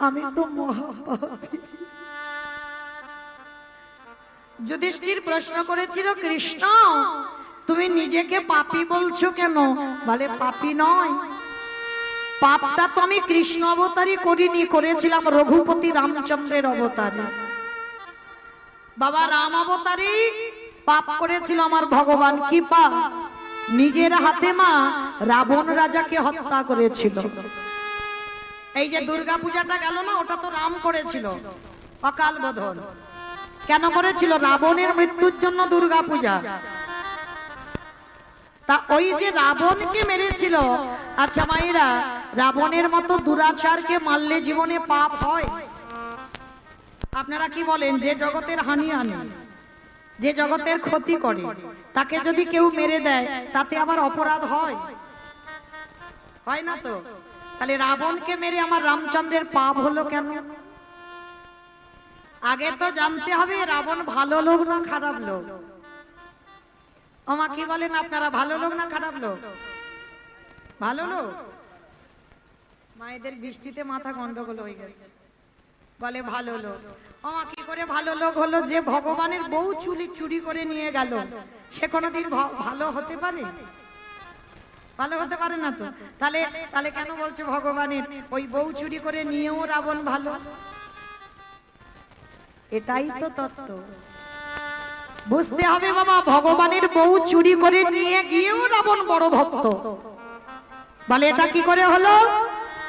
আমি তো মহাপাপী। যুধিষ্ঠির প্রশ্ন করেছিল, কৃষ্ণ তুমি নিজেকে পাপী বলছো কেন? বলে পাপী নয়, পাপটা তো আমি কৃষ্ণ অবতারই করিনি, করেছিলাম রঘুপতি রামচন্দ্রের অবতারে। বাবা রাম অবতারই পাপ করেছিল আমার ভগবান। কি পাপ? নিজের হাতে মা রাবণ রাজাকে হত্যা করেছিল। এই যে দুর্গা পূজাটা গেল না, ওটা তো রাম করেছিল অকাল বোধন। কেন করেছিল? রাবণের মৃত্যুর জন্য দুর্গা পূজা। তা ওই যে রাবণকে মেরেছিল, আচ্ছা মায়েরা, রাবণের মতো দুরাচারকে মারলে জীবনে পাপ হয়? আপনারা কি বলেন? যে জগতের হানি আনে, যে জগতের ক্ষতি করে, তাকে যদি কেউ মেরে দেয় তাতে আবার অপরাধ হয়? হয় না তো। তাহলে রাবণকে মেরে আমার রামচন্দ্রের পাপ হলো কেন? আগে তো জানতে হবে রাবণ ভালো লোক না খারাপ লোক। ওমা কি বলেন আপনারা, ভালো লোক না খারাপ লোক? ভালো লোক। মায়েদের বৃষ্টিতে মাথা গন্ডগোল হয়ে গেছে, বলে ভালো লোক। ওমা কি করে ভালো লোক হলো? যে ভগবানের বউ চুরি করে নিয়ে গেল, সে কোনোদিন ভালো হতে পারে? ভালো হতে পারে না তো। তাহলে তাহলে কেন বলছে ভগবানের ওই বউ চুরি করে নিয়েও রাবণ ভালো? এটাই তো তত্ত্ব। বুঝতে হবে বাবা, ভগবানের বউ চুরি করে নিয়ে গিয়েও রাবণ বড় ভক্ত। বলে এটা কি করে হলো?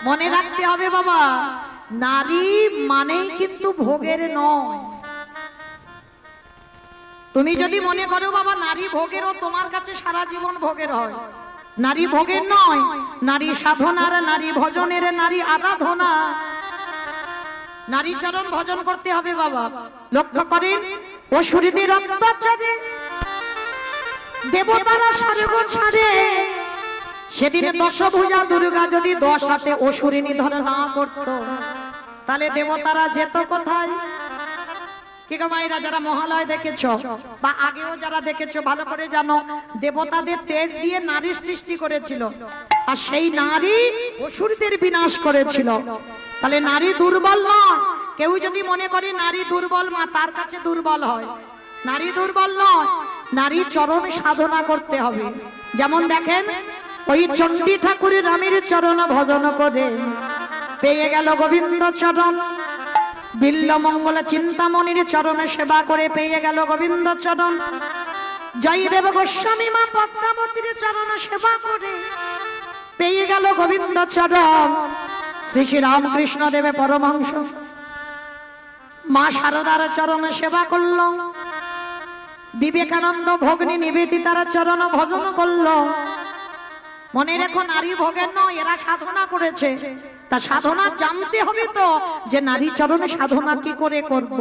মনে রাখতে হবে বাবা, নারী মানেই কিন্তু ভোগের নয়। তুমি যদি মনে করো বাবা নারী ভোগেরও, তোমার কাছে সারা জীবন ভোগের হয়। নারী ভোগের নয়, নারী সাধনার, নারী ভজনের, নারী আরাধনা। নারী চরণ ভজন করতে হবে বাবা। লক্ষ্য করেন, অসুরীদের অত্যাচারে দেবতারা স্বর্গ ছাড়ে। সেদিন দশভুজা দুর্গা যদি 10 হাতে অসুরী নিধন না করত, তাহলে দেবতারা যেত কোথায়? কি গো মায়েরা, যারা মহালয় দেখেছো বা আগেও যারা দেখেছো ভালো করে জানো, দেবতাদের তেজ দিয়ে নারী সৃষ্টি করেছিল, আর সেই নারী অসুরদের বিনাশ করেছিল। তাহলে নারী দুর্বল নয়। কেউ যদি মনে করে নারী দুর্বল, মা তার কাছে দুর্বল হয়। নারী দুর্বল নয়, নারী চরণ সাধনা করতে হবে। যেমন দেখেন, ওই চণ্ডী ঠাকুরের রামের চরণ ভজন করে পেয়ে গেল গোবিন্দ চরণ। বিল্ল মঙ্গল চিন্তামণির চরণে সেবা করে পেয়ে গেল গোবিন্দ চরণ। জয়দেব গোস্বামী মা পদ্মাবতীর চরণ সেবা করে পেয়ে গেল গোবিন্দ চরণ। শ্রী শ্রী রামকৃষ্ণ দেবে পরমহংস মা শারদার চরণ সেবা করল। বিবেকানন্দ ভগ্নী নিবেদিতার চরণ ভজন করল। মনে রেখো, নারী ভোগের নয়, এরা সাধনা করেছে। তা সাধনা জানতে হবে তো, যে নারী চরণে সাধনা কি করে করব।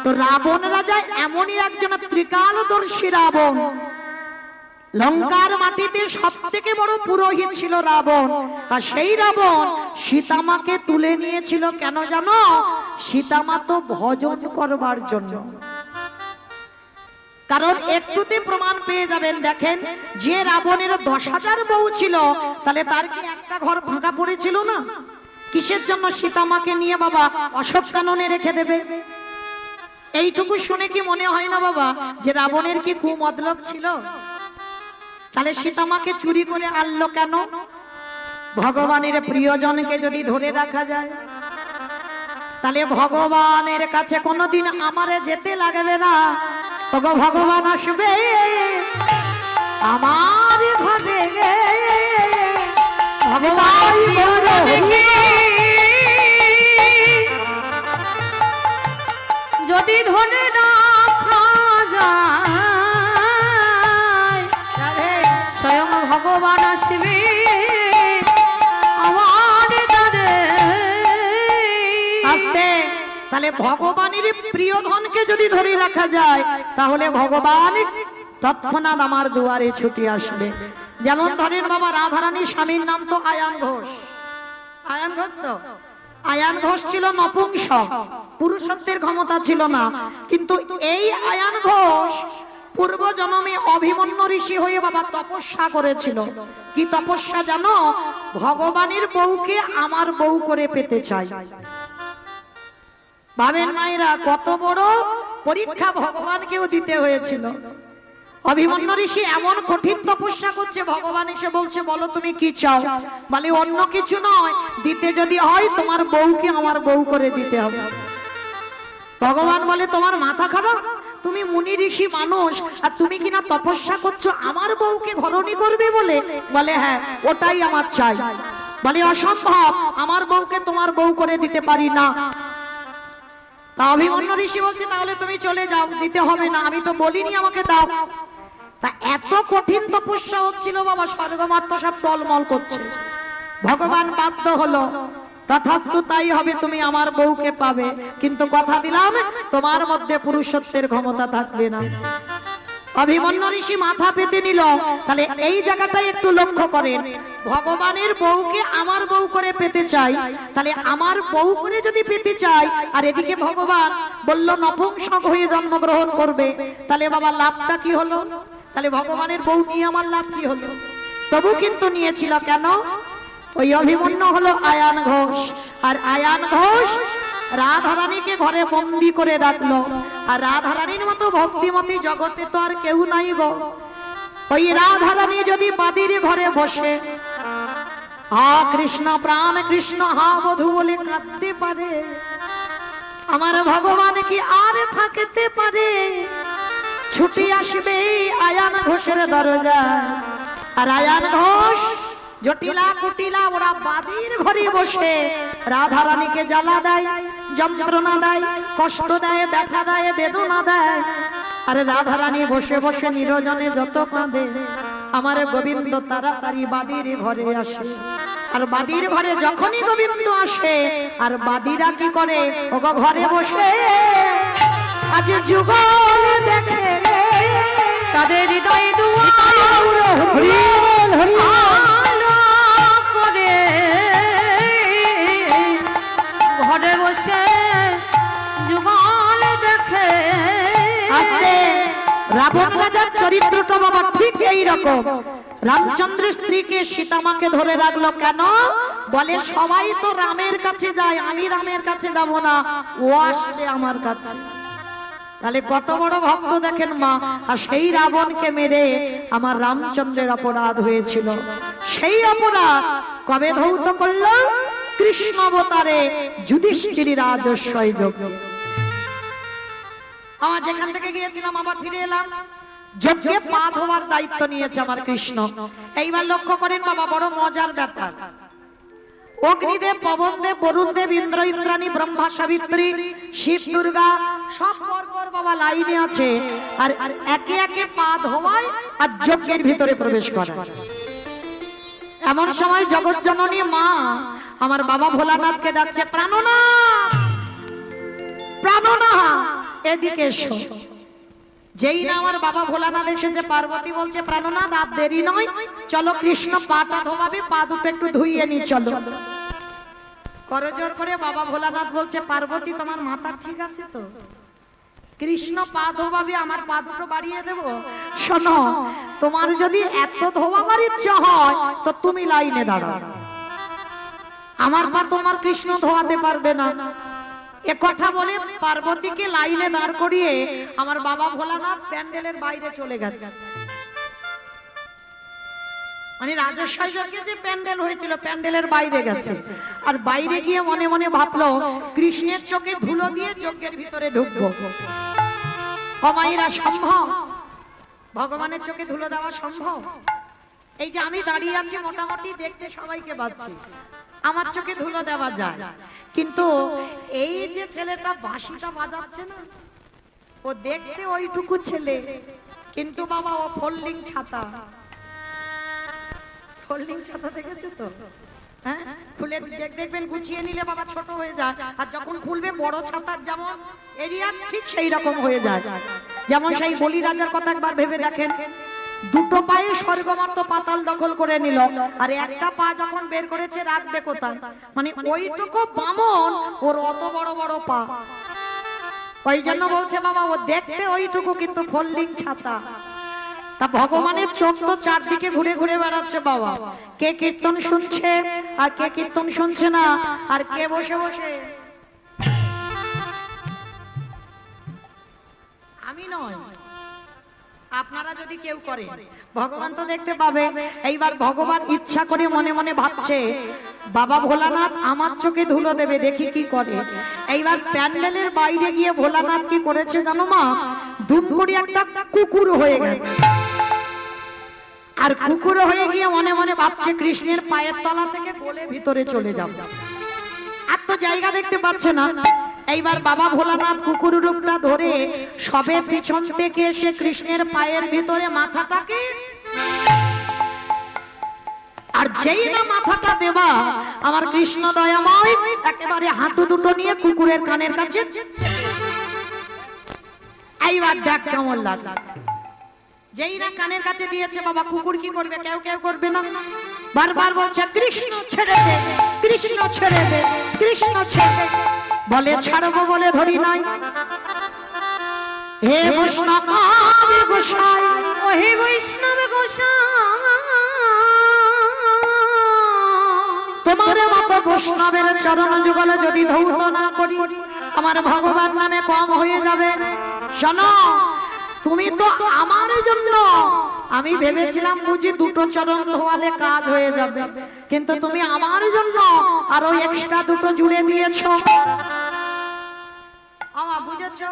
তো রাবণ রাজা এমনই একজন ত্রিকালদর্শী রাবণ। লঙ্কার মাটিতে সব থেকে বড় পুরোহিত ছিল রাবণ। আর সেই রাবণ সীতামাকে তুলে নিয়েছিল কেন জানো? সীতামা তো ভজন করবার জন্য। কারণ একটুতে প্রমাণ পেয়ে যাবেন। দেখেন, যে রাবণের 10,000 বউ ছিল, তাহলে তার কি একটা ঘর ফাঁকা পড়েছিল না? কিসের জন্য? সীতামাকে নিয়ে বাবা অশোক কাননে রেখে দেবে। এইটুকু শুনে কি মনে হয় না বাবা যে রাবণের কি কুমতলব ছিল? তাহলে সীতামাকে চুরি করে আনলো কেন? ভগবানের প্রিয়জনকে যদি ধরে রাখা যায়, তাহলে ভগবানের কাছে কোনোদিন আমারে যেতে লাগবে না। ভগবান আসবে আমার ঘরে, ভগবান যদি ধরে রাখা যায়, স্বয়ং ভগবান আসবে আমার দ্বারে। আসতে। তাহলে ভগবানের প্রিয় ধনকে যদি ধরে রাখা যায়, তাহলে ভগবান তৎক্ষণাৎ আমার দুয়ারে ছুটে আসবে। যেমন ধরেন বাবা, রাধারানী স্বামীর নাম তো আয়ান ঘোষ। আয়ান ঘোষ তো, আয়ান ঘোষ ছিল নপুংসক, পুরুষত্বের ক্ষমতা ছিল না। কিন্তু এই আয়ান ঘোষ পূর্ব জন্মে অভিমন্যু ঋষি হয়ে বাবা তপস্যা করেছিল। কি তপস্যা জানো? ভগবানের বউকে আমার বউ করে পেতে চাই। ভাবেন মায়েরা, কত বড় পরীক্ষা ভগবানকেও দিতে হয়েছিল। অভিমন্যু ঋষি এমন কঠিন তপস্যা করছে, ভগবান এসে বলছে বলো তুমি কি চাও? বলে অন্য কিছু নয়, দিতে যদি হয় তোমার বউকে আমার বউ করে দিতে হবে। ভগবান বলে তোমার মাথা খারাপ? তুমি মুনি ঋষি মানুষ আর তুমি কিনা তপস্যা করছো আমার বউকে ঘরণী করবে বলে? বলে হ্যাঁ, ওটাই আমার চাই। বলে অসম্ভব, আমার বউকে তোমার বউ করে দিতে পারি না। তা অভিমন্যু ঋষি বলছে তাহলে তুমি চলে যাও, দিতে হবে না, আমি তো বলিনি আমাকে দাও। তা এত কঠিন তপস্যা হচ্ছিল বাবা, স্বর্গমার্ত সব টলমল করছে। ভগবান বাধ্য হলো, তথাস্তু তাই হবে, তুমি আমার বউকে পাবে, কিন্তু কথা দিলাম তোমার মধ্যে পুরুষত্বের ক্ষমতা থাকবে না। অভিমন্যু ঋষি মাথা পেতে নিল। তাহলে এই জায়গাটাই একটু লক্ষ্য করেন, ভগবানের বউকে আমার বউ করে পেতে চাই, তাহলে আমার বউ করে যদি পেতে চাই আর এদিকে ভগবান বলল নপুংসক হয়ে জন্মগ্রহণ করবে, তাহলে বাবা লাভটা কি হলো? তাহলে ভগবানের বউ নিয়ে আমার লাভ কি হলো? তবু কিন্তু নিয়েছিল কেন? ওই অভিমন্যু হলো আয়ান ঘোষ, আর আয়ান ঘোষ রাধারানীকে ঘরে বন্দি করে রাখলো। আর রাধারানীর মতো ভক্তিমতী জগতে তো আর কেউ নাই গো। ওই রাধারানী যদি বাদির ঘরে বসে হা কৃষ্ণ প্রাণ কৃষ্ণ হা বধূ বলে কাঁদতে পারে, আমার ভগবান কি আর থাকতে পারে? ছুটি আসবে আয়ান ঘোষের দরজা, আর আয়ান ঘোষ জটিলা কুটিলা ওরা বাদির ঘরে বসে রাধারানীকে জ্বালা দেয়, যন্ত্রণা দেয়, কষ্ট দেয়, ব্যথা দেয়, বেদনা দেয়। আরে রাধারানী বসে বসে নিরজনে যত কাঁদে, আমার গোবিন্দ তাড়াতাড়ি বাদির ঘরে আসে। আর বাদির ঘরে যখনই গোবিন্দ আসে, আর বাদিরা কি করে? ওগো ঘরে বসে আজ যুগল দেখে তাদের হৃদয় দুয়ার আলো করে, ঘরে বসে যুগল দেখে। আস্তে রাবণ রাজার চরিত্রটা বাবা ঠিক এই রকম। রামচন্দ্রের স্ত্রীকে সীতামাকে ধরে রাখলো কেন? বলে সবাই তো রামের কাছে যায়, আমি রামের কাছে যাব না, ও আসবে আমার কাছে। তাহলে কত বড় ভক্ত দেখেন মা। আর সেই রাবণকে মেরে আমার রামচন্দ্রের অপরাধ হয়েছিল। সেই অপরাধ কবে ধৌত করলো? কৃষ্ণ অবতারে যুধিষ্ঠির রাজস্বই যজ্ঞে। আমার যেখান থেকে গিয়েছিলাম আবার ফিরে এলাম, যজ্ঞে পা ধোয়ার দায়িত্ব নিয়েছে আমার কৃষ্ণ। এইবার লক্ষ্য করেন বাবা, বড় মজার ব্যাপার। অগ্নিদেব, পবনদেব, বরুণদেব, ইন্দ্র, ইন্দ্রাণী, ব্রহ্মা, সাবিত্রী, শিব, দুর্গা সব পরপর বাবা লাইনে আছে, আর একে একে পা ধোয়ায় আর যজ্ঞের ভিতরে প্রবেশ করে। এমন সময় জগৎজননী মা আমার বাবা ভোলানাথকে ডাকছে, প্রাণনাথ, প্রাণনাথ এদিকে এসো। যেই না আমার বাবা ভোলানাথ এসেছে, পার্বতী বলছে প্রাণনাথ আর দেরি নয়, চলো কৃষ্ণ পাটা ধোয়াবে, পা দুটো একটু ধুইয়ে নি চলো। করজোর করে বাবা ভোলানাথ বলছে, পার্বতী তোমার মাথা ঠিক আছে তো? কৃষ্ণ পা ধোয়াবে, আমার পা দুটো বাড়িয়ে দেব? শোনো, তোমার যদি এত ধোয়াবার ইচ্ছা হয় তো তুমি লাইনে দাঁড়াও, আমার পা তোমার কৃষ্ণ ধোয়াতে পারবে না। এ কথা বলে পার্বতীকে লাইনে দাঁড় করিয়ে আমার বাবা ভোলানাথ প্যান্ডেলের বাইরে চলে গেছে। মানে রাজস্বই যজ্ঞে যে প্যান্ডেল হয়েছিল, প্যান্ডেলের বাইরে গেছে। আর বাইরে গিয়ে মনে মনে ভাবলো কৃষ্ণের চোখে ধুলো দিয়ে যজ্ঞের ভিতরে ঢুকবো। অমাইরা সম্ভব? ভগবানের চোখে ধুলো দেওয়া সম্ভব? এই যে আমি দাঁড়িয়ে আছি, মোটামুটি দেখতে সবাইকে পাচ্ছি, আমার চোখে ধুলো দেওয়া যায়, কিন্তু এই যে ছেলেটা বাঁশিটা বাজাচ্ছে না, ও দেখতে ওইটুকু ছেলে, কিন্তু বাবা ও ফোল্ডিং ছাতা। ফোল্ডিং ছাতা দেখেছো তো? হ্যাঁ, খুলে দেখবেন, গুছিয়ে নিলে বাবা ছোট হয়ে যায়, আর যখন খুলবে বড় ছাতার যেমন এরিয়া ঠিক সেই রকম হয়ে যায়। যেমন সেই বলি রাজার কথা একবার ভেবে দেখেন, দুটো পায়ে স্বর্গমার্ত পাতাল দখল করে নিল, আর একটা পা যখন বের করেছে রাখবে কোথায়? মানে ওইটুকু বামন, ওর অত বড় বড় পা। ওই জন্য বলছে বাবা ও দেখতে ওইটুকু, কিন্তু ফোল্ডিং ছাতা। তা ভগবানের চোখ তো চারদিকে ঘুরে ঘুরে বেড়াচ্ছে বাবা, কে কীর্তন শুনছে আর কে কীর্তন শুনছে না, আর কে বসে বসে আমি নয়, আপনারা যদি কেউ করে ভগবান তো দেখতে পাবে। এইবার ভগবান ইচ্ছা করে মনে মনে ভাবছে বাবা ভোলানাথ আমার চোখে ধুলো দেবে, দেখি কি করে। এইবার প্যান্ডেলের বাইরে গিয়ে ভোলানাথ কি করেছে জানো মা, ধুম করে একটা কুকুর হয়ে গেছে। আর কুকুর হয়ে গিয়ে মনে মনে ভাবছে কৃষ্ণের পায়ের তলা থেকে বলে ভিতরে চলে যাব, আর তো জায়গা দেখতে পাচ্ছে না। এইবার বাবা ভোলানাথ কুকুর রূপটা ধরে সবে পিছন থেকে এসে কৃষ্ণের পায়ের ভিতরে মাথাটাকে, আর যেই না মাথাটা দেবা আমার কৃষ্ণ দয়াময় একেবারে হাঁটু দুটো নিয়ে কুকুরের কানের কাছে। এইবার দেখ কেমন লাগে, যেই না কানের কাছে দিয়েছে বাবা কুকুর কি করবে, কেউ কেউ করবে না, বারবার বলছে কৃষ্ণ ছেড়ে দে, কৃষ্ণ ছেড়ে দে, কৃষ্ণ ছেড়ে দে। বলে ছাড়বো বলে ধরি নাই। হে বৈষ্ণব গোসাই, ও হে বৈষ্ণব গোসাই, তোমার মতো বৈষ্ণবের চরণ যুগল যদি ধৌত না করি আমার ভগবান নামে কম হয়ে যাবে। শোনো, তুমি তো আমার জন্য, আমি ভেবেছিলাম বুঝি দুটো চরণ ধোয়ালে কাজ হয়ে যাবে, কিন্তু তুমি আমার জন্য আরো এক্সট্রা দুটো জুড়ে দিয়েছো। বুঝেছো?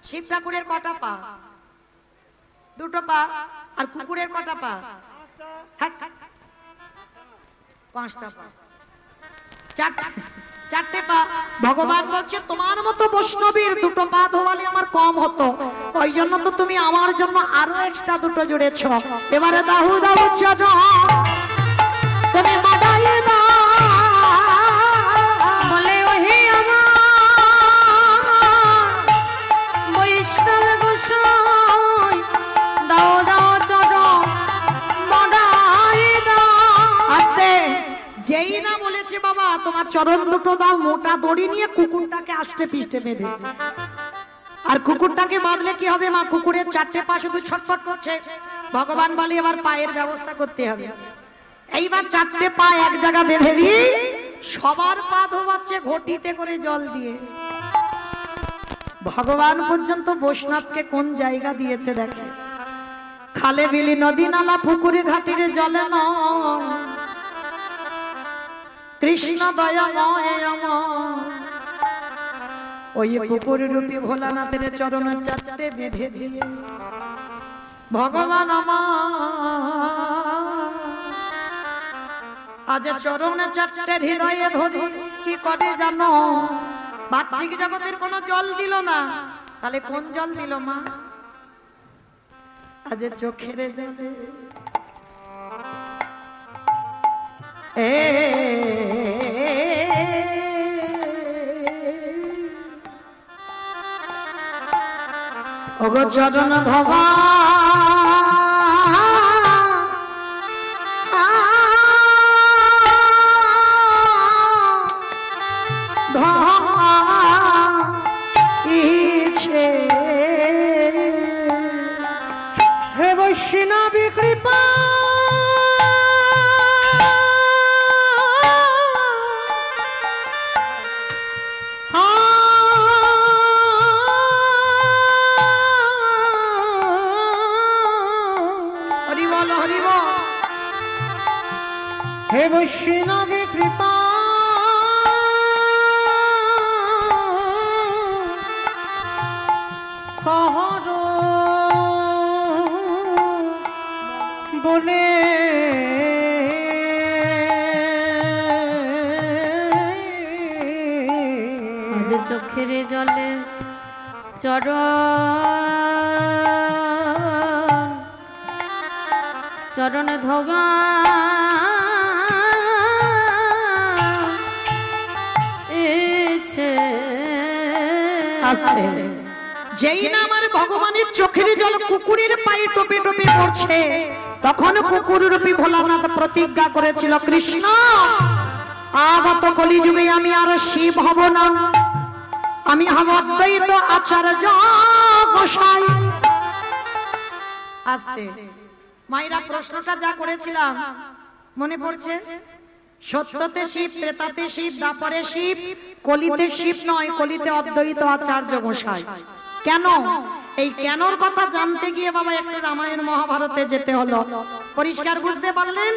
শিব ঠাকুরের কটা পা? দুটো পা। আর কুকুরের কটা পা? পাঁচটা পা। চারটে পা। ভগবান বলছে তোমার মতো বৈষ্ণবীর দুটো পা ধোয়ালে আমার কম হতো, ওই জন্য তো তুমি আমার জন্য আরো এক্সট্রা দুটো জুড়েছ। এবারে দাহু দাহু চরণ তুমি বাড়াইয়ে দাও। বলে ও হে আমার বৈষ্ণব গোসাই, দাও দাও চরণ বাড়াই দাও। আস্তে, যেই না বলেছে বাবা তোমার চরণ দুটো দাও, মোটা দড়ি নিয়ে কুকুরটাকে আষ্টে পিষ্টে বেঁধেছে। আর কুকুরটাকে বাঁধলে কি হবে মা, কুকুরের চারটে পা শুধু ছটফট করছে। ভগবান বলে এবার পায়ের ব্যবস্থা করতে হবে। এইবার চারটে পা এক জায়গা বেঁধে দিয়ে সবার পা ধোয়াচ্ছে ঘটিতে করে জল দিয়ে। ভগবান পর্যন্ত বৈষ্ণবকে কোন জায়গা দিয়েছে দেখে, খালে বিলি নদী নালা পুকুরে ঘাটিরে জলে নয়, কৃষ্ণ দয়াময় আমার ওই পুকুর রূপী ভোলানাথের চরণের চারটে বেঁধে দিয়ে ভগবান আমার আজ চরণে চারটে হৃদয়ে ধরি কি করে জানো, বাহ্যিক জগতের কোনো জল দিল না, তাহলে কোন জল দিল মা? আজ চোখের জলে ওগো চরণ ধবা হে বৈষ্ণবী কৃপা হে বৈষ্ণবী কৃপা কহর বলে আজ চোখের জলে চরণ ধোগা যেই না আমার ভগবানের চোখের জল কুকুরের পায়ে টোপে টোপে পড়ছে, তখন কুকুর রূপী ভোলানাথ প্রতিজ্ঞা করেছিল কৃষ্ণ আগত কলিযুগে আমি আর শিব হব না, আমি হব অদ্বৈত আচার্য গোসাই। আস্তে মায়েরা প্রশ্নটা যা করেছিলাম মনে পড়ছে? সত্যতে শিব, ত্রেতাতে শিব, দ্বাপরে শিব, কলিতে শিব নয়, কলিতে অদ্বৈত আচার্য গোসাই। কেন? এই কেনর কথা জানতে গিয়ে বাবা একটা রামায়ণ মহাভারতে যেতে হলো। পরিষ্কার বুঝতে পারলেন?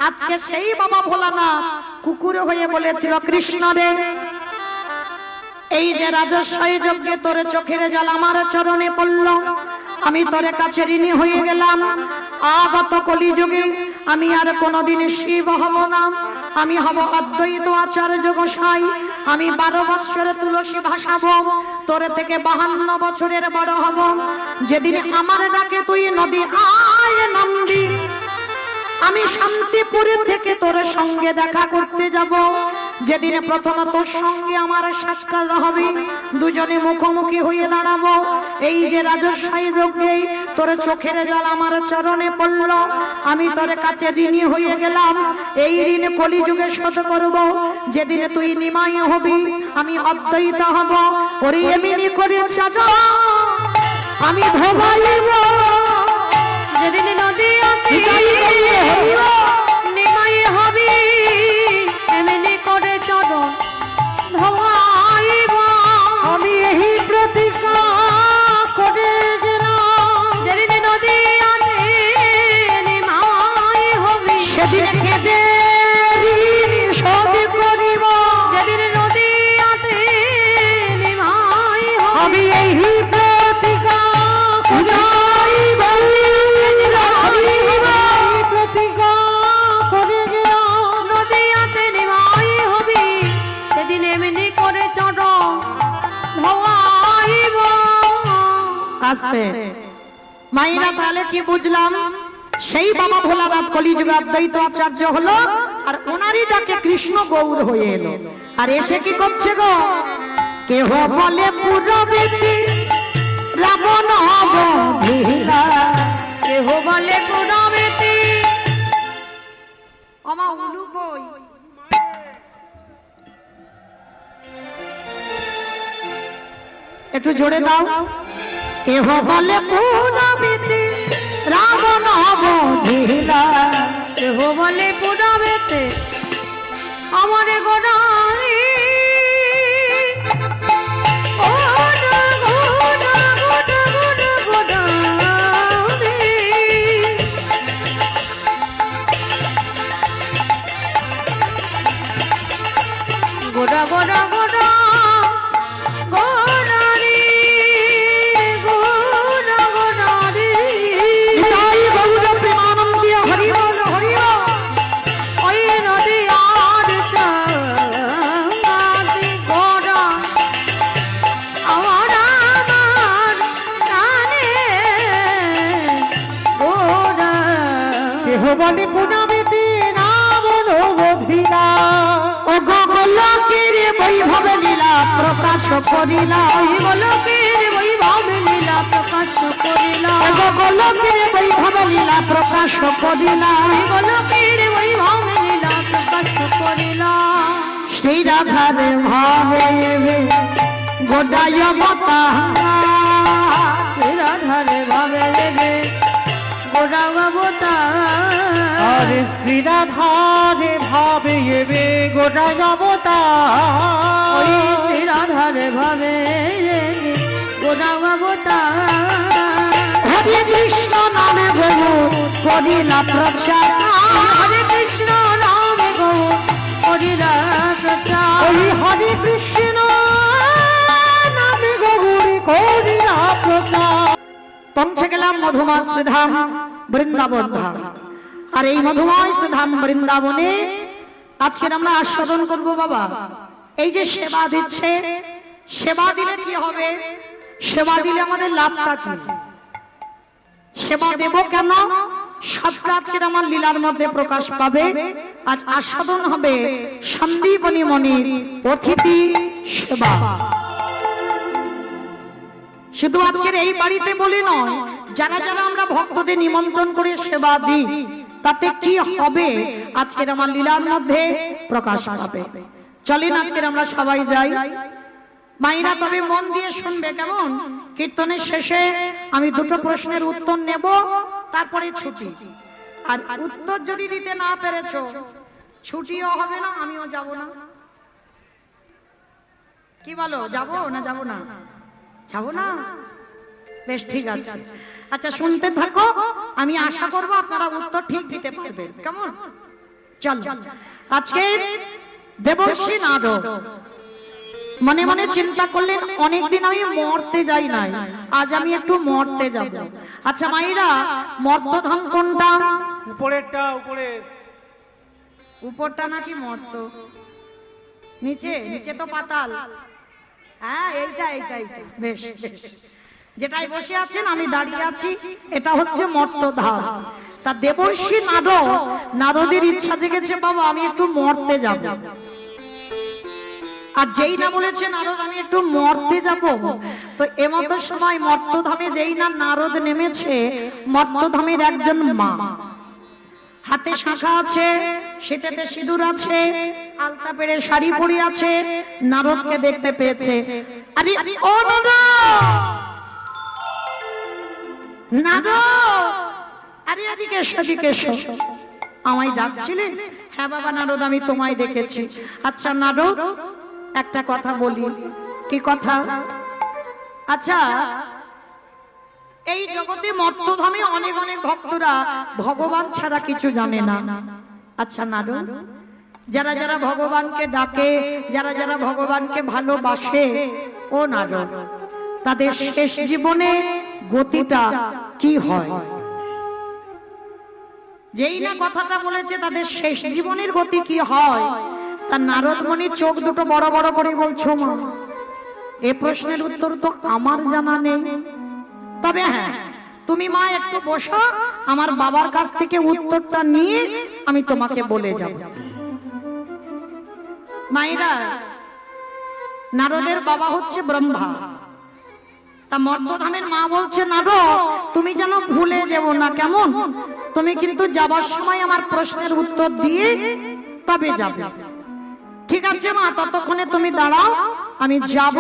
আজকে সেই বাবা ভোলানাথ কুকুর হয়ে বলেছিল, কৃষ্ণ রে, এই যে রাজস্বই যজ্ঞে তোর চোখের জল আমার চরণে পড়ল, আমি তোর কাছে ঋণী হয়ে গেলাম। আগত কলিযুগে আমি আর কোনোদিন শিব হব না, আমি হব অদ্বৈত আচার্য গোসাই। আমি 12 বৎসরে তুলসী ভাসাবো, তোর থেকে 52 বছরের বড় হব। যেদিন আমার ডাকে তুই নদী আয় নামবি, আমি শান্তিপুরে থেকে তোর সঙ্গে দেখা করতে যাব। যেদিন প্রথম তোর সঙ্গে আমার সাক্ষাৎ হবে, দুজনে মুখোমুখি হয়ে দাঁড়াবো। এই যে রাজস্বই যজ্ঞে তোর চোখের জল আমার চরণে পড়ল, আমি তোর কাছে ঋণী হয়ে গেলাম। এই ঋণ কলিযুগে শোধ করব। যেদিন তুই নিমাই হবি, আমি অদ্বৈত হব। ওরে এমনি করে চাচা আমি ধোবাইব, যেদিন নদী নিমাই হবি, এমনি করে চরণ ধোয়াইব। আমি এই প্রতিজ্ঞা করে গেলাম, যেদিন নদী নিমাই হবি, সেদিন কেঁদে ঋণ শোধ করিব। যেদিন নদী নিমাই হবি, আমি এই প্রতিজ্ঞা প্রতিজ্ঞা করে গেলাম। নদীয়াতে নিমাই হবি, সেদিন এমনি করে চরণ ধোয়াইব। আস্তে মাইরা, তাহলে কি বুঝলাম? সেই বাবা ভোলানাথ কলিযুগে অদ্বৈত আচার্য হলো, আর ওনারই ডাকে কৃষ্ণ গৌর হয়ে এলো। আর এসে কি করছে গো? কেহ বলে পুরবেতি রাবণ অবধীরা, কেহ বলে পুরবেতি, আমা উলু কই? একটু জোরে দাও। কেহ বলে পুরবেতি রাবণ অবধীরা, কেহ বলে পুরবেতে আমার গোড়ারি। গোড়া গোড়া গোড়া গোড়ারি, গোড়া গোড়ারি। নিতাই গৌর প্রেমানন্দে হরি বল হরি বল। ওই নদী আর চাঁদি গোড়া আমার আমার কানে গোড়া। কেহ বলে পুনাবেতে রাবণ অবধীরা, ও গোলকের বৈভব লীলা প্রকাশ করিলা, ওই গোলকের বৈভব লীলা প্রকাশ করিলা, ও গোলকের বৈভব লীলা প্রকাশ করিলা। ওই গোলকের বৈভব লীলা প্রকাশ করিলা। শ্রী রাধার ভাবে গোডায় বতা, রাধারে ভাবে দেবে গোড়া গবতা। আরে শ্রীরাধারে ভাবে এবে গোটা অবতার। ওই শ্রী রাধারে ভাবে গোড়া গবতা। হরে কৃষ্ণ নামে গৌ করিলা প্রচার, হরে কৃষ্ণ নামে গো হরিরা প্রচার। ওই হরে কৃষ্ণ নামে গৌরী করিলা প্রচার। পৌঁছে গেলাম মধুময় শ্রীধাম বৃন্দাবন ধাম। আর এই মধুময় শ্রীধাম বৃন্দাবনে আজকে আমরা আস্বাদন করব বাবা। এই যে সেবা দিচ্ছে, সেবা দিলে কি হবে? সেবা দিলে আমাদের লাভটা কি? সেবা দেব কেন? সবটা আজকে আমার লীলার মধ্যে প্রকাশ পাবে। আজ আস্বাদন হবে সন্দীপনী মণির অতিথি সেবা। শুধু আজকের এই বাড়িতে বলে নয়, যারা যারা আমরা ভক্তদের নিমন্ত্রণ করে সেবা দিই, তাতে কি হবে আজকের আমার লীলার মধ্যে প্রকাশ পাবে। চলেন আজকের আমরা সবাই যাই। মাইরা তবে মন দিয়ে শুনবে কেমন? কীর্তনের শেষে আমি দুটো প্রশ্নের উত্তর নেব, তারপরে ছুটি। আর উত্তর যদি দিতে না পেরেছো, ছুটিও হবে না, আমিও যাব না। কি বলো, যাবো না? যাবো না? যাবো না? বেশ ঠিক আছে। আচ্ছা শুনতে থাকো, আমি আশা করব আপনারা উত্তর ঠিক দিতে পারবেন। কেমন? চল, আজকে দেবর্ষি নারদ মনে মনে চিন্তা করলেন, অনেকদিন আমি মরতে যাই নাই, আজ আমি একটু মরতে যাব। আচ্ছা মাইরা, মর্তধাম কোনটা? উপরেরটা, উপরে উপরটা নাকি মর্ত? নিচে? নিচে তো পাতাল। হ্যাঁ এইটা এইটা এইটা, বেশ বেশ। যেটাই বসে আছেন আমি দাঁড়িয়ে আছি, এটা হচ্ছে মর্তধাম। তা দেবর্ষি নারদের ইচ্ছা জেগেছে, বাবা আমি একটু মরতে যাব। আর যেই না বলেছে নারদ আমি একটু মরতে যাব, তো এমতো সময় মর্তধামে যেই না নারদ নেমেছে, মর্তধামের একজন মা, হাতে শাঁখা আছে, শীতেতে সিঁদুর আছে, আলতা পেড়ে শাড়ি পরে আছে, নারদকে দেখতে পেয়েছে। আরে ও নারদ, নারদ, আরে এদিকে এসো, এদিকে এসো। আমায় ডাকছিলে? হ্যাঁ বাবা নারদ, আমি তোমায় ডেকেছি। আচ্ছা নারদ, একটা কথা বলি। কি কথা? আচ্ছা এই জগতে মর্তধামে অনেক অনেক ভক্তরা ভগবান ছাড়া কিছু জানে না। আচ্ছা নারদ, যারা যারা ভগবানকে ডাকে, যারা যারা ভগবানকে ভালোবাসে, ও নারদ, তাদের শেষ জীবনে গতিটা কি হয়? যেই না কথাটা বলেছে তাদের শেষ জীবনের গতি কি হয়, তা নারদ মুনি চোখ দুটো বড় বড় করে বলছো, মা এ প্রশ্নের উত্তর তো আমার জানা নেই। তবে হ্যাঁ, তুমি মা একটু বসো, আমার বাবার কাছ থেকে উত্তরটা নিয়ে আমি তোমাকে বলে যাব। মায়েরা, নারদের বাবা হচ্ছে ব্রহ্মা। তা মর্তধামের মা বলছে, নারদ তুমি যেন ভুলে যেও না, কেমন? তুমি কিন্তু যাবার সময় আমার প্রশ্নের উত্তর দিয়ে তবে যাবে। ঠিক আছে মা, ততক্ষণে তুমি দাঁড়াও, আমি যাব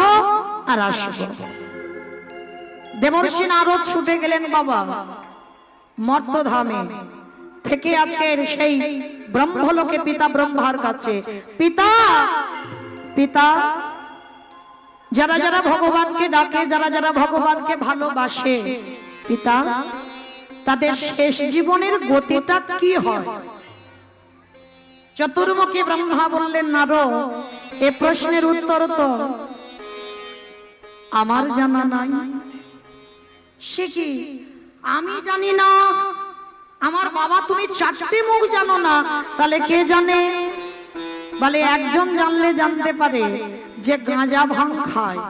আর আসবো। দেবর্ষি নারদ ছুটে গেলেন বাবা মর্তধামে থেকে আজকের সেই ব্রহ্মলোকে পিতা ব্রহ্মার কাছে। পিতা, পিতা, যারা যারা ভগবানকে ডাকে, যারা যারা ভগবানকে ভালোবাসে, পিতা তাদের শেষ জীবনের গতিটা কি হয়? চতুর্মুখী ব্রহ্মা বললেন, নারদ এ প্রশ্নের উত্তর তো আমার জানা নাই। সে কি আমি জানি না? আমার বাবা তুমি চারটে মুখ জানো না, তাহলে কে জানে? বলে একজন জানলে জানতে পারে, যে গাঁজা ভাঙ খায়।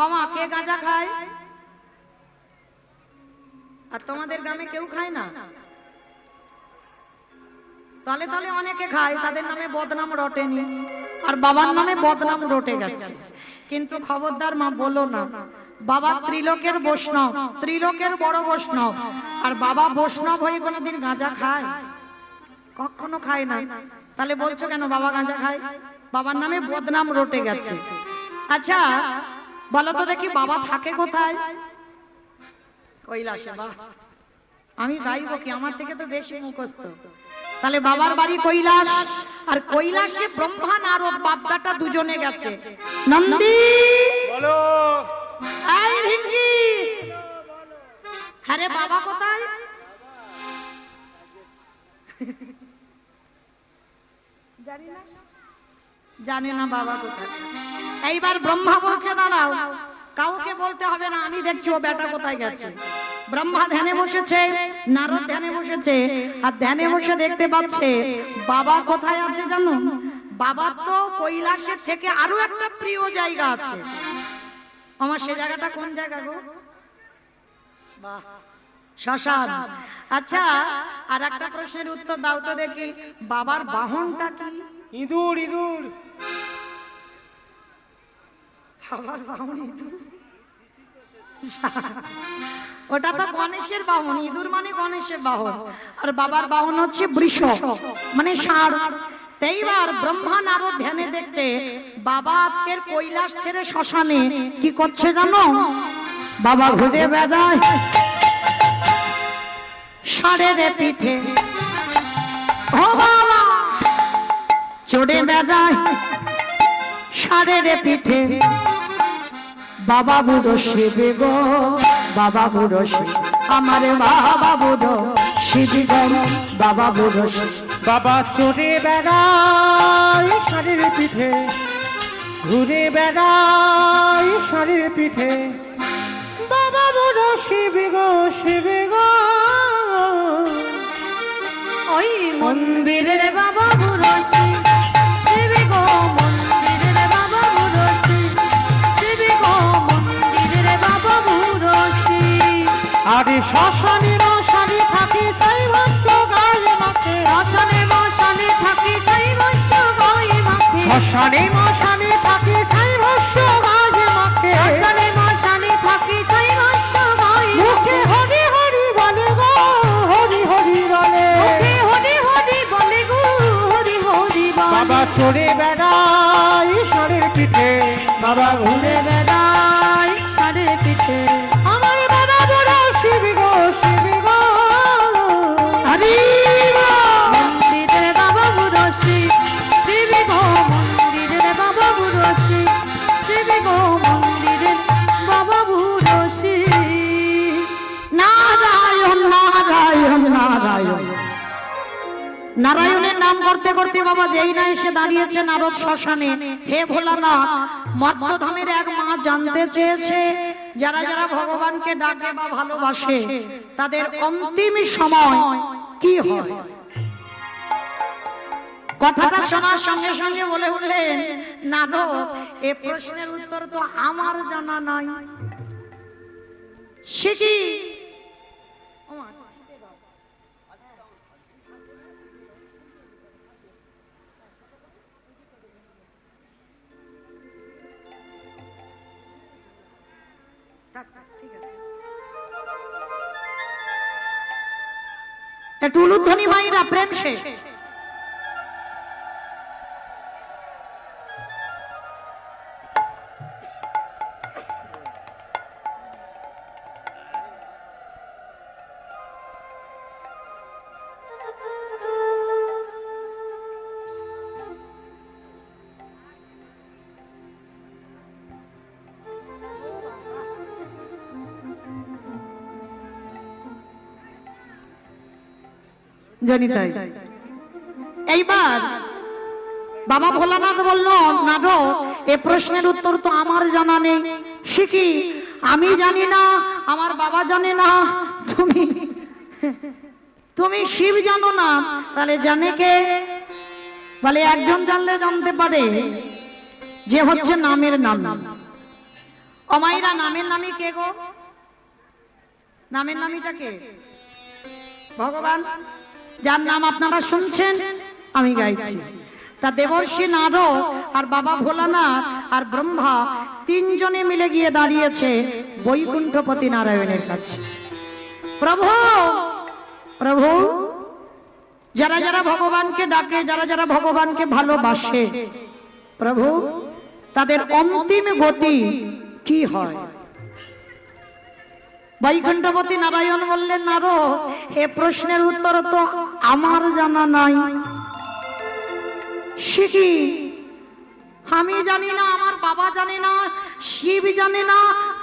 আমা কে গাঁজা খায়? আর তোমাদের গ্রামে কেউ খায় না? তাহলে তাহলে অনেকে খায়, তাদের নামে বদনাম রটেনি, আর বাবার নামে বদনাম রটে গেছে। কিন্তু খবরদার মা বলো না, বাবা ত্রিলোকের বৈষ্ণব, ত্রিলোকের বড় বৈষ্ণব, আর বাবা বৈষ্ণব হয়ে কোনোদিন গাঁজা খায়? কখনো খায় না। তাহলে বলছো কেন বাবা গাঁজা খায়? বাবার নামে বদনাম রটে গেছে। আচ্ছা বলো তো দেখি, বাবা থাকে কোথায়? কৈলাসে। বাবা আমি গাইবো কি, আমার থেকে তো বেশি মুখস্থ। তাহলে বাবার বাড়ি কৈলাস, আর কৈলাসে ব্রহ্মা নারদ বাপটা দুজনে গেছে। নন্দী বলো, আই ভিঙ্গি, আরে বাবা কোথায়? জানে না বাবা কোথায়। এইবার ব্রহ্মা বলছে, দাঁড়াও, কাউকে বলতে হবে না, আমি দেখছি ও বেটা কোথায় গেছে। ব্রহ্মা ধ্যানে বসেছে, নারদ ধ্যানে বসেছে, আর ধ্যানে বসে দেখতে পাচ্ছে বাবা কোথায় আছে জানো? বাবা তো কৈলাসের থেকে আরো একটা প্রিয় জায়গা আছে। আমার সে জায়গাটা কোন জায়গা গো? বাহ, শ্মশান। আচ্ছা আর একটা প্রশ্নের উত্তর দাও তো দেখি, বাবার বাহনটা কি? ইঁদুর, ইঁদুর। বাবার বাহন ইঁদুর? ওটা তো গণেশের বাহন, ইঁদুর মানে গণেশের বাহন, আর বাবার বাহন হচ্ছে বৃষ মানে ষাঁড়। এইবার ব্রহ্মা নারদ ধ্যানে দেখছে বাবা আজকের কৈলাস ছেড়ে শ্মশানে কি করছে জানো? বাবা ঘুরে বেড়ায় ষাঁড়ের পিঠে, ও বাবা চড়ে বেড়ায় ষাঁড়ের পিঠে, বাবা বুড়ো শিব গো বাবা বুড়ো শিব আমার বাবা বুড়ো শিব গো বাবা বুড়ো শিব। বাবা চড়ে বেড়ায় ষাঁড়ের পিঠে, ঘুরে বেড়ায় ষাঁড়ের পিঠে, বাবা বুড়ো শিব গো শিব গো। ওই মন্দিরের বাবা বুড়ো শিব, শিব গো মন্দিরের বাবা বুড়ো শিব, শিব গো মন্দিরের বাবা বুড়ো শিব। আরে শ্মশানে মশানে থাকে চাই ভস্য গায়ে মাখে, শ্মশানে মশানে থাকি চাই বৈশ্য গায়ে মাখে, শ্মশানে মশানে থাকে চাই ভস্য গায়ে মাখে। শ্মশানে মশানে থাকি চাই বৈশ্য গায়ে মুখে হরি হরি বলে গো হরি হরি বলে, মুখে হরি হরি বলে গো হরি হরি বলে। বাবা চড়ে বেড়ায় ষাঁড়ের পিঠে, বাবা ঘুরে ঘুরে বেড়ায় ষাঁড়ের পিঠে, আমার বাবা বুড়ো শিব গো শিব গো। হরি মন্দিরের বাবা বুড়ো শিব, শিব গো মন্দিরের বাবা বুড়ো শিব, শিব গো মন্দিরের বাবা বুড়ো শিব। নারায়ণ নারায়ণ নারায়ণ। নারায়ণের নাম করতে করতে বাবা যেই না এসে দাঁড়িয়েছে নারদ শ্মশানে। হে ভোলানাথ, মর্তধামের এক মা জানতে চেয়েছে যারা যারা ভগবানকে ডাকে বা ভালোবাসে তাদের অন্তিম সময় কি হয়। কথাটা শোনার সঙ্গে সঙ্গে বলে উঠলেন, নারদ এ প্রশ্নের উত্তর তো আমার জানা নাই। সে কি? একটু উলুধ্বনি ভাইরা প্রেম সে। জানি তাই। এইবার বাবা ভোলানাথ বলল, নারদ এ প্রশ্নের উত্তর তো আমার জানা নেই। সে কি? আমি জানি না, আমার বাবা জানে না, তুমি শিব জানো না, তাহলে জানে কে? বলে একজন জানলে জানতে পারে, যে হচ্ছে নামের নাম। অমাইরা নামের নামই কে গো? নামের নামীটা কে? ভগবান, যার নাম আপনারা শুনছেন আমি গাইছি। তা দেবর্ষি নারদ আর বাবা ভোলানাথ আর ব্রহ্মা তিনজনে মিলে গিয়ে দাঁড়িয়েছে বৈকুণ্ঠপতি নারায়ণের কাছে। প্রভু প্রভু, যারা যারা ভগবানকে ডাকে, যারা যারা ভগবানকে ভালোবাসে, প্রভু তাদের অন্তিম গতি কি হয়? বৈকুণ্ঠপতি নারায়ণ বললেন, নারদ এ প্রশ্নের উত্তর তো আমার জানা নাই। সে কি? আমি জানি না, আমার বাবা জানে না, শিব জানে না,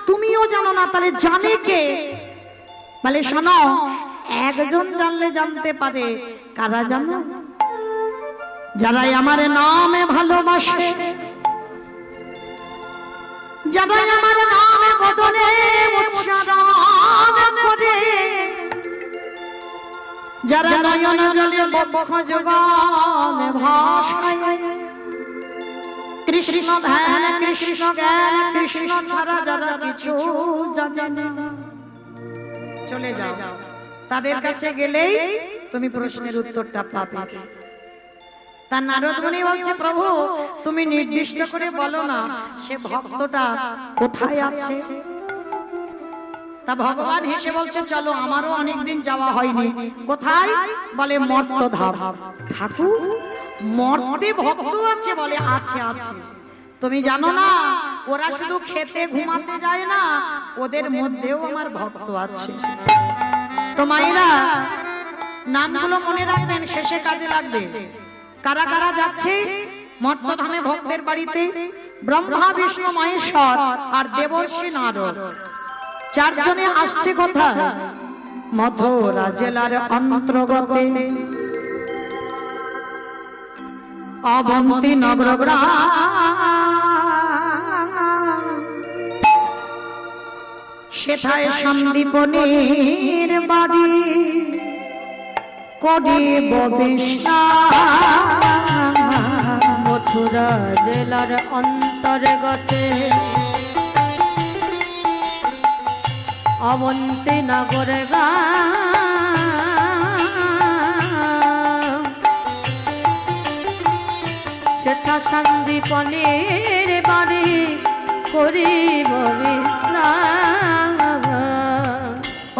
তুমিও জানো না, তাহলে জানে কে? বলে শোনো, একজন জানলে জানতে পারে। কারা জানো? যারাই আমার নামে ভালোবাসে, যারাই আমার নামে বদনে উচ্চারণ করে, যারা নয়ন জলে বক্ষ যোগান ভাষায় কৃষ্ণ ধ্যান কৃষ্ণ জ্ঞান, কৃষ্ণ ছাড়া যারা কিছু জানে না। চলে যাও, তাদের কাছে গেলেই তুমি প্রশ্নের উত্তরটা পাবে। তার নারদ মুনি বলছে, প্রভু তুমি নির্দিষ্ট করে বলো না সে ভক্তটা কোথায় আছে। তা ভগবান হেসে বলছে, চলো, আমারও অনেকদিন যাওয়া হয়নি। কোথায়? বলে মর্তধাম। ঠাকুর, মর্তে ভক্ত আছে? বলে আছে আছে। তুমি জানো না, ওরা শুধু খেতে ঘুমাতে যায় না, ওদের মধ্যেও আমার ভক্ত আছে। তো মায়েরা নামগুলো মনে রাখবেন, শেষে কাজে লাগবে। কারা কারা যাচ্ছে মর্তধামে ভক্তের বাড়িতে? ব্রহ্মা বিষ্ণু মহেশ্বর আর দেবর্ষি নারদ চারজনে আসছে কোথায়? মথুরা জেলার অন্তর্গত অবন্তী নগর গ্রাম। সেথায় সন্দীপনের বাড়ি করিব বিশ্রাম। মথুরা জেলার অন্তর্গতে অবন্তী নগর গ্রাম। সেথা সন্দীপনের বাড়ি করিব বিশ্রাম।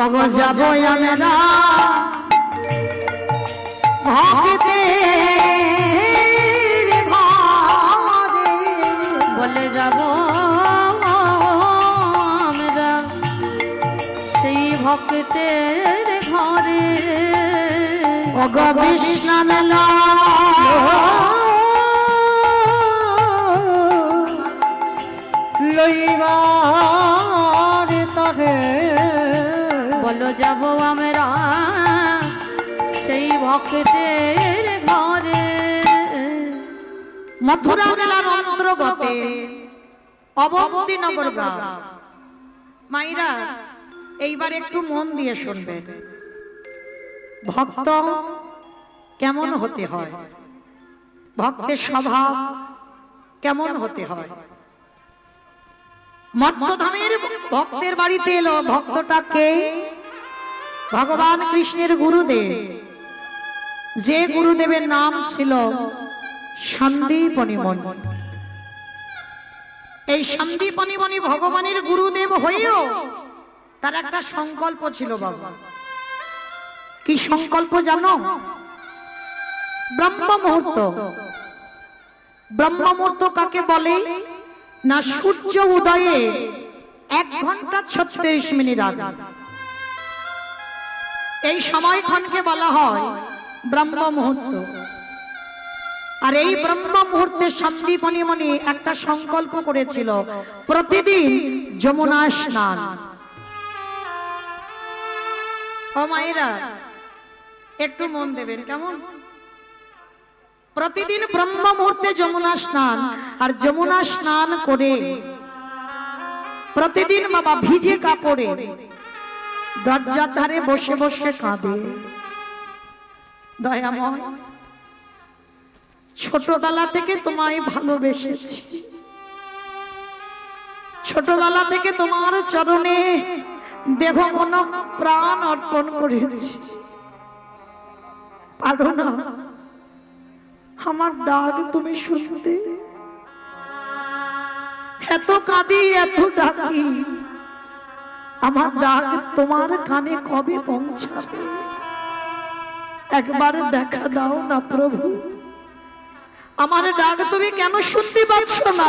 অগ যাব আমরা ভক্তের ঘরে, বলে যাব আমরা সেই ভক্তের ঘরে। অগ বিশ্রাম লইবার তরে বলো যাব আমরা সেই ভক্তের ঘরে। মথুরা জেলার অন্তর্গত অবন্তী নগর গ্রাম। মাইরা এইবার একটু মন দিয়ে শুনবেন, ভক্ত কেমন হতে হয়, ভক্তের স্বভাব কেমন হতে হয়। মর্তধামের ভক্তের বাড়িতে এলো ভক্তটাকে ভগবান কৃষ্ণের গুরুদেব, যে গুরুদেবের নাম ছিল সন্দীপনী মুনি। এই সন্দীপনী মুনি ভগবানের গুরুদেব হয়েও তার একটা সংকল্প ছিল বাবা। কি সংকল্প জানো? ব্রহ্ম মুহূর্ত। ব্রহ্ম মুহূর্ত কাকে বলে না? সূর্য উদয়ে 1 ঘন্টা 36 মিনিট আগে এই সময়ক্ষণকে বলা হয় ব্রহ্ম মুহূর্ত। আর এই ব্রহ্ম মুহূর্তে সন্দীপনী মুনি একটা সংকল্প করেছিল, প্রতিদিন যমুনা স্নান। ও মায়েরা একটু মন দেবেন কেমন? প্রতিদিন ব্রহ্ম মুহূর্তে যমুনা স্নান, আর যমুনা স্নান করে প্রতিদিন বাবা ভিজে কাপড়ে দরজার ধারে বসে বসে কাঁদে। দয়াময়, ছোটবেলা থেকে তোমায় ভালোবেসেছি, ছোটবেলা থেকে তোমার চরণে দেহ মন প্রাণ অর্পণ করেছি, পারো না আমার ডাক তুমি শুনতে? এত কাঁদি এত ডাকি, আমার ডাক তোমার কানে কবে পৌঁছাবে? একবার দেখা দাও না প্রভু, আমার ডাক তুমি কেন শুনতে পাচ্ছ না?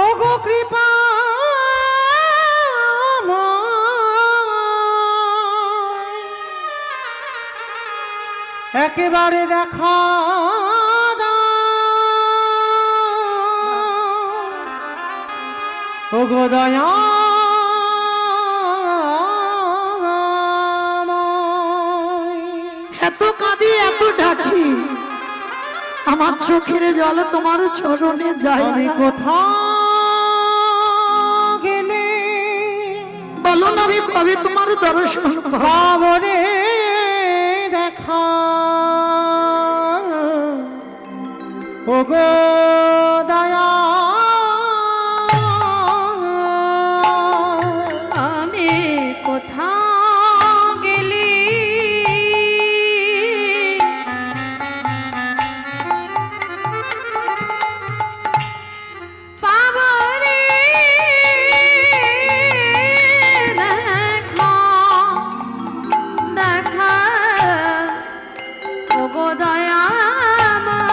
ও গো কৃপা একেবারে দেখা ও গো দয়া এত কাঁদি এত ডাকি, আমার চোখের জল তোমার চরণে যায়। আমি কোথাও গেলে বলো না আমি কবে তোমার দর্শন পাবো? পাবনে দেখা ও গো দয়া আমি কোথাও গেলি পাবো রে দেখা, দেখা ও গো দয়াময়।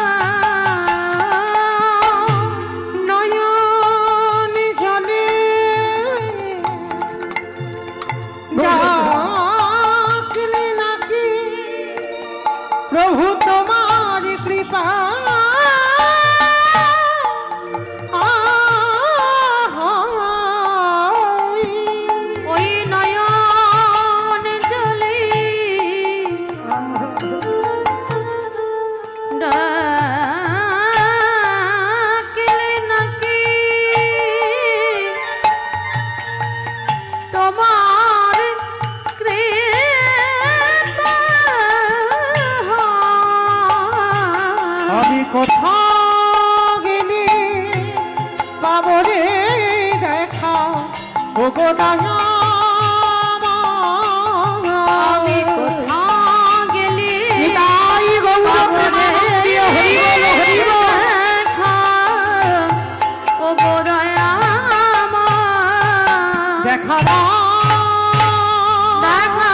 কোথা গেলে পাবো রে দেখা ও গো দয়াময়। আমি কোথা গেলি নিতাই গৌর প্রেমানন্দে হরি বল হরি বল। দেখা ও গো দয়াময়। দেখা দাও দেখা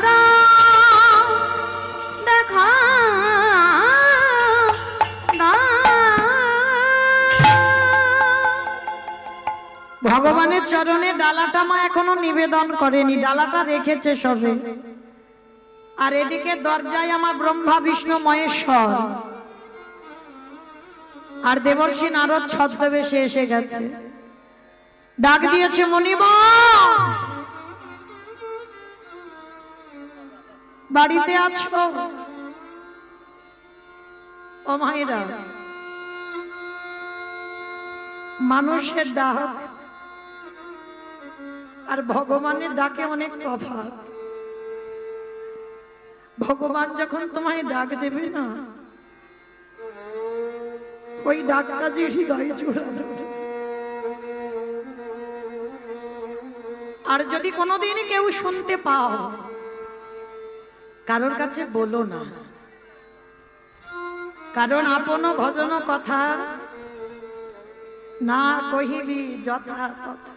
দাও, দেখা দাও। ভগবানের চরণে ডালাটা মা এখনো নিবেদন করেনি, ডালাটা রেখেছে সবে। আর এদিকে দরজায় আমার ব্রহ্মা বিষ্ণু মহেশ্বর আর দেবর্ষী নারদ ছদ্মবেশে এসে গেছে। ডাক দিয়েছে মণিমা, বাড়িতে আছো? ও মায়েরা, মানুষের ডাক আর ভগবানের ডাকে অনেক তফাৎ। ভগবান যখন তোমায় ডাক দেবে না, ওই ডাকটা যে হৃদয়ে জোড়ানো। আর যদি কোনোদিন কেউ শুনতে পাও, কারোর কাছে বলো না, কারণ আপন ভজন কথা না কহিবি যথা তথা।